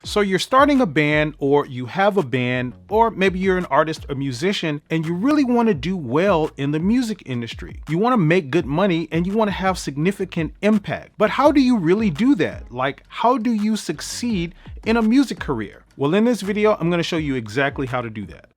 So you're starting a band, or you have a band, or maybe you're an artist or musician and you really want to do well in the music industry. You want to make good money and you want to have significant impact. But how do you really do that? Like, how do you succeed in a music career? Well, in this video, I'm going to show you exactly how to do that.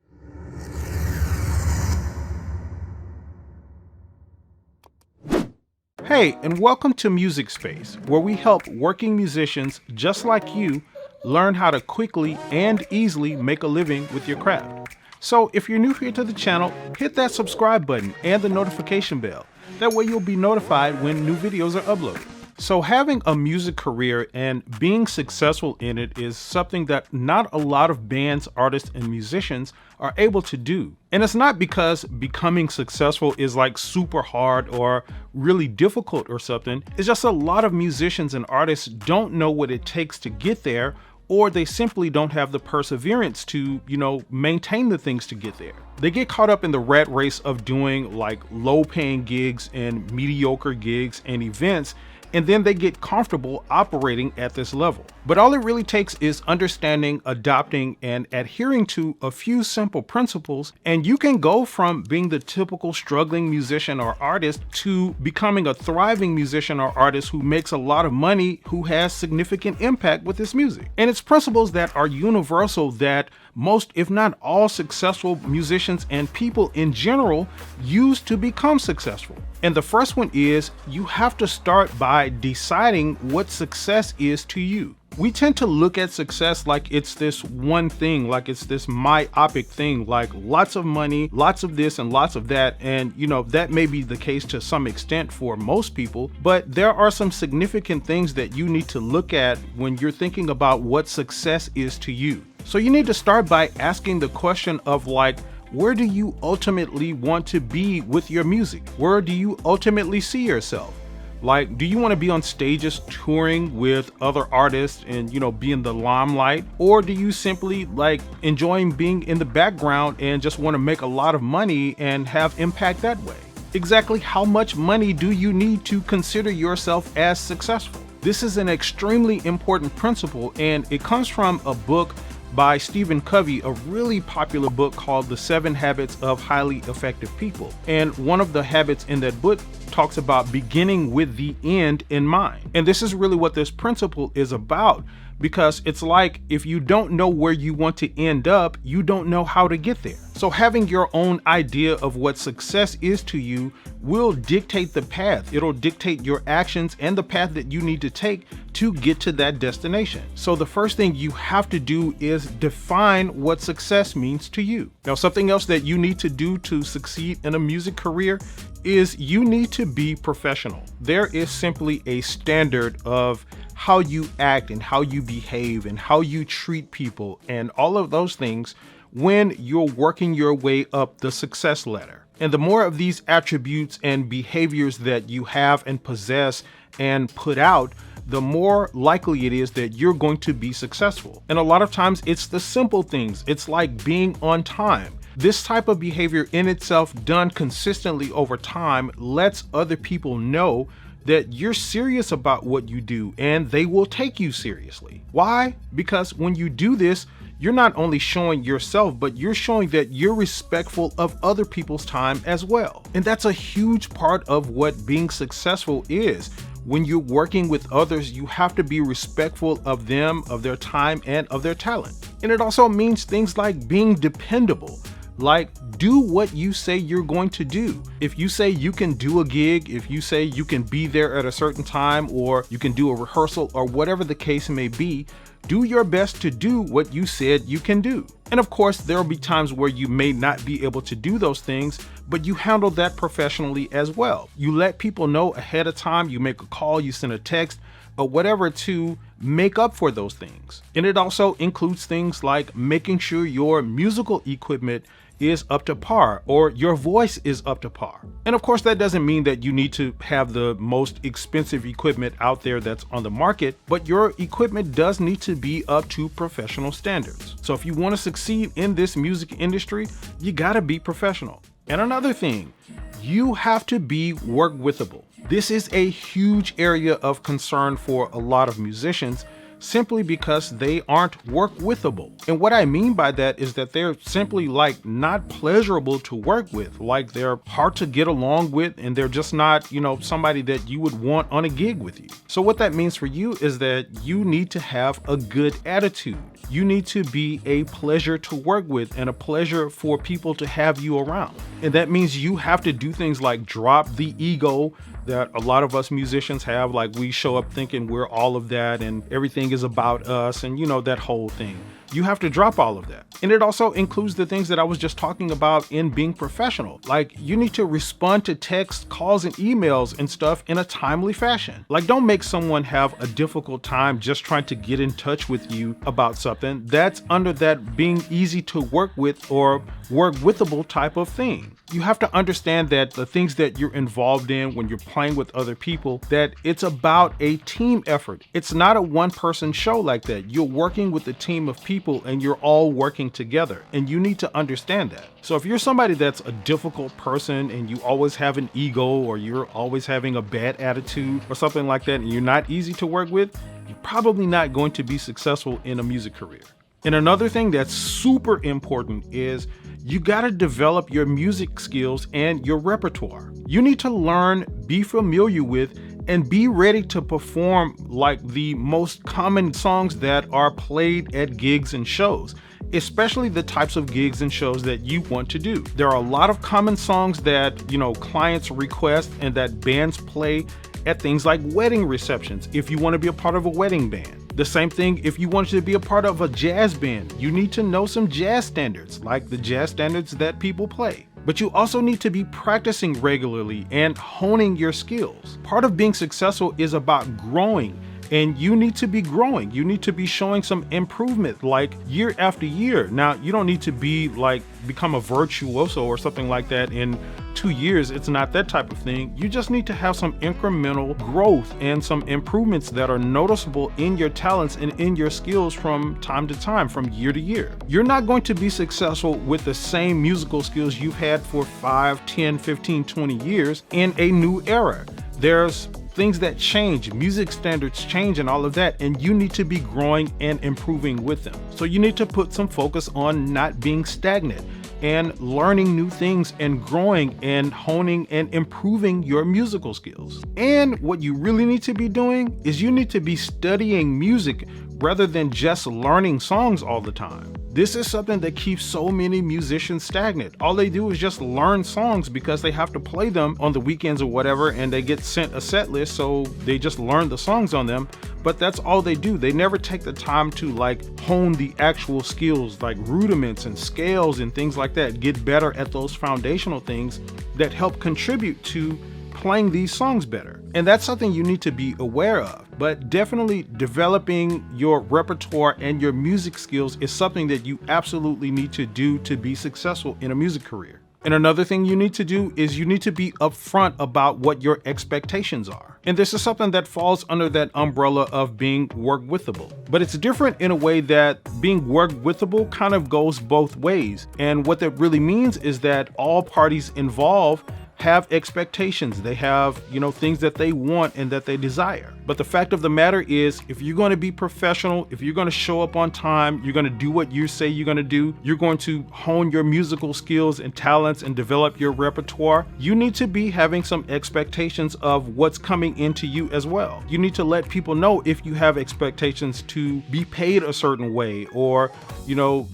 Hey, and welcome to Music Space, where we help working musicians just like you learn how to quickly and easily make a living with your craft. So if you're new here to the channel, hit that subscribe button and the notification bell. That way you'll be notified when new videos are uploaded. So having a music career and being successful in it is something that not a lot of bands, artists, and musicians are able to do. And it's not because becoming successful is like super hard or really difficult or something. It's just a lot of musicians and artists don't know what it takes to get there, or they simply don't have the perseverance to, maintain the things to get there. They get caught up in the rat race of doing like low paying gigs and mediocre gigs and events, and then they get comfortable operating at this level. But all it really takes is understanding, adopting, and adhering to a few simple principles, and you can go from being the typical struggling musician or artist to becoming a thriving musician or artist who makes a lot of money, who has significant impact with his music. And it's principles that are universal that most, if not all, successful musicians and people in general use to become successful. And the first one is you have to start by deciding what success is to you. We tend to look at success like it's this one thing, like it's this myopic thing, like lots of money, lots of this and lots of that. And that may be the case to some extent for most people, but there are some significant things that you need to look at when you're thinking about what success is to you. So you need to start by asking the question of like, where do you ultimately want to be with your music? Where do you ultimately see yourself? Like, do you want to be on stages touring with other artists and, be in the limelight? Or do you simply like enjoying being in the background and just want to make a lot of money and have impact that way? Exactly how much money do you need to consider yourself as successful? This is an extremely important principle, and it comes from a book by Stephen Covey, a really popular book called The 7 Habits of Highly Effective People. And one of the habits in that book talks about beginning with the end in mind. And this is really what this principle is about, because it's like if you don't know where you want to end up, you don't know how to get there. So having your own idea of what success is to you will dictate the path. It'll dictate your actions and the path that you need to take to get to that destination. So the first thing you have to do is define what success means to you. Now, something else that you need to do to succeed in a music career is you need to be professional. There is simply a standard of how you act and how you behave and how you treat people and all of those things when you're working your way up the success ladder. And the more of these attributes and behaviors that you have and possess and put out, the more likely it is that you're going to be successful. And a lot of times it's the simple things. It's like being on time. This type of behavior in itself, done consistently over time, lets other people know that you're serious about what you do and they will take you seriously. Why? Because when you do this, you're not only showing yourself, but you're showing that you're respectful of other people's time as well. And that's a huge part of what being successful is. When you're working with others, you have to be respectful of them, of their time, and of their talent. And it also means things like being dependable. Like, do what you say you're going to do. If you say you can do a gig, if you say you can be there at a certain time, or you can do a rehearsal, or whatever the case may be, do your best to do what you said you can do. And of course, there will be times where you may not be able to do those things, but you handle that professionally as well. You let people know ahead of time, you make a call, you send a text, or whatever to make up for those things. And it also includes things like making sure your musical equipment is up to par, or your voice is up to par. And of course, that doesn't mean that you need to have the most expensive equipment out there that's on the market, but your equipment does need to be up to professional standards. So if you want to succeed in this music industry, you gotta be professional. And another thing, you have to be work withable. This is a huge area of concern for a lot of musicians, simply because they aren't work withable. And what I mean by that is that they're simply like not pleasurable to work with, like they're hard to get along with, and they're just not, somebody that you would want on a gig with you. So what that means for you is that you need to have a good attitude. You need to be a pleasure to work with and a pleasure for people to have you around. And that means you have to do things like drop the ego that a lot of us musicians have. Like, we show up thinking we're all of that and everything is about us and that whole thing. You have to drop all of that. And it also includes the things that I was just talking about in being professional. Like, you need to respond to texts, calls, and emails and stuff in a timely fashion. Like, don't make someone have a difficult time just trying to get in touch with you about something. That's under that being easy to work with or work withable type of thing. You have to understand that the things that you're involved in when you're playing with other people, that it's about a team effort. It's not a one-person show like that. You're working with a team of people and you're all working together, and you need to understand that. So if you're somebody that's a difficult person and you always have an ego, or you're always having a bad attitude or something like that, and you're not easy to work with, you're probably not going to be successful in a music career. And another thing that's super important is you got to develop your music skills and your repertoire. You need to learn, be familiar with, and be ready to perform like the most common songs that are played at gigs and shows, especially the types of gigs and shows that you want to do. There are a lot of common songs that, clients request and that bands play at things like wedding receptions if you want to be a part of a wedding band. The same thing if you want to be a part of a jazz band. You need to know some jazz standards, like the jazz standards that people play. But you also need to be practicing regularly and honing your skills. Part of being successful is about growing, and you need to be growing. You need to be showing some improvement, like year after year. Now, you don't need to become a virtuoso or something like that in 2 years. It's not that type of thing. You just need to have some incremental growth and some improvements that are noticeable in your talents and in your skills from time to time, from year to year. You're not going to be successful with the same musical skills you've had for 5, 10, 15, 20 years in a new era. There's things that change, music standards change and all of that, and you need to be growing and improving with them. So you need to put some focus on not being stagnant and learning new things and growing and honing and improving your musical skills. And what you really need to be doing is you need to be studying music rather than just learning songs all the time. This is something that keeps so many musicians stagnant. All they do is just learn songs because they have to play them on the weekends or whatever, and they get sent a set list, so they just learn the songs on them. But that's all they do. They never take the time to hone the actual skills, like rudiments and scales and things like that. Get better at those foundational things that help contribute to playing these songs better. And that's something you need to be aware of. But definitely developing your repertoire and your music skills is something that you absolutely need to do to be successful in a music career. And another thing you need to do is you need to be upfront about what your expectations are. And this is something that falls under that umbrella of being work withable. But it's different in a way that being work withable kind of goes both ways. And what that really means is that all parties involved have expectations. They have, things that they want and that they desire. But the fact of the matter is, if you're going to be professional, if you're going to show up on time, you're going to do what you say you're going to do, you're going to hone your musical skills and talents and develop your repertoire, you need to be having some expectations of what's coming into you as well. You need to let people know if you have expectations to be paid a certain way, or,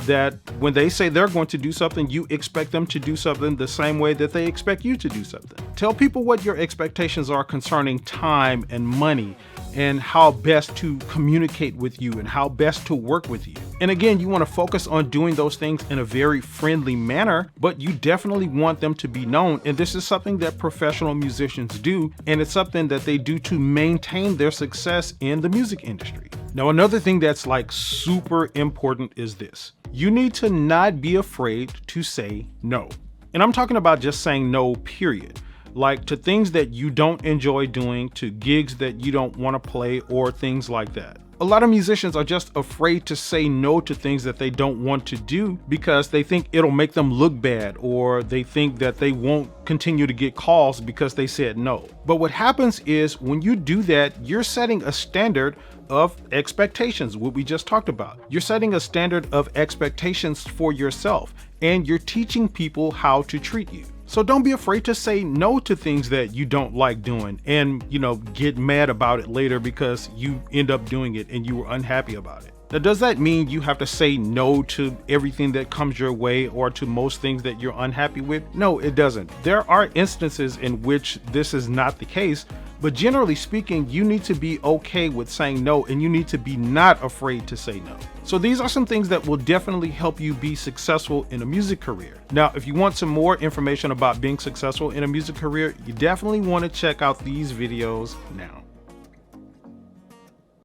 that when they say they're going to do something, you expect them to do something the same way that they expect you to do something. Tell people what your expectations are concerning time and money, and how best to communicate with you and how best to work with you. And again, you want to focus on doing those things in a very friendly manner, but you definitely want them to be known. And this is something that professional musicians do, and it's something that they do to maintain their success in the music industry. Now, another thing that's super important is this. You need to not be afraid to say no. And I'm talking about just saying no, period. Like to things that you don't enjoy doing, to gigs that you don't want to play, or things like that. A lot of musicians are just afraid to say no to things that they don't want to do because they think it'll make them look bad, or they think that they won't continue to get calls because they said no. But what happens is when you do that, you're setting a standard of expectations, what we just talked about. You're setting a standard of expectations for yourself, and you're teaching people how to treat you. So don't be afraid to say no to things that you don't like doing and, get mad about it later because you end up doing it and you were unhappy about it. Now, does that mean you have to say no to everything that comes your way or to most things that you're unhappy with? No, it doesn't. There are instances in which this is not the case, but generally speaking, you need to be okay with saying no, and you need to be not afraid to say no. So these are some things that will definitely help you be successful in a music career. Now, if you want some more information about being successful in a music career, you definitely want to check out these videos now.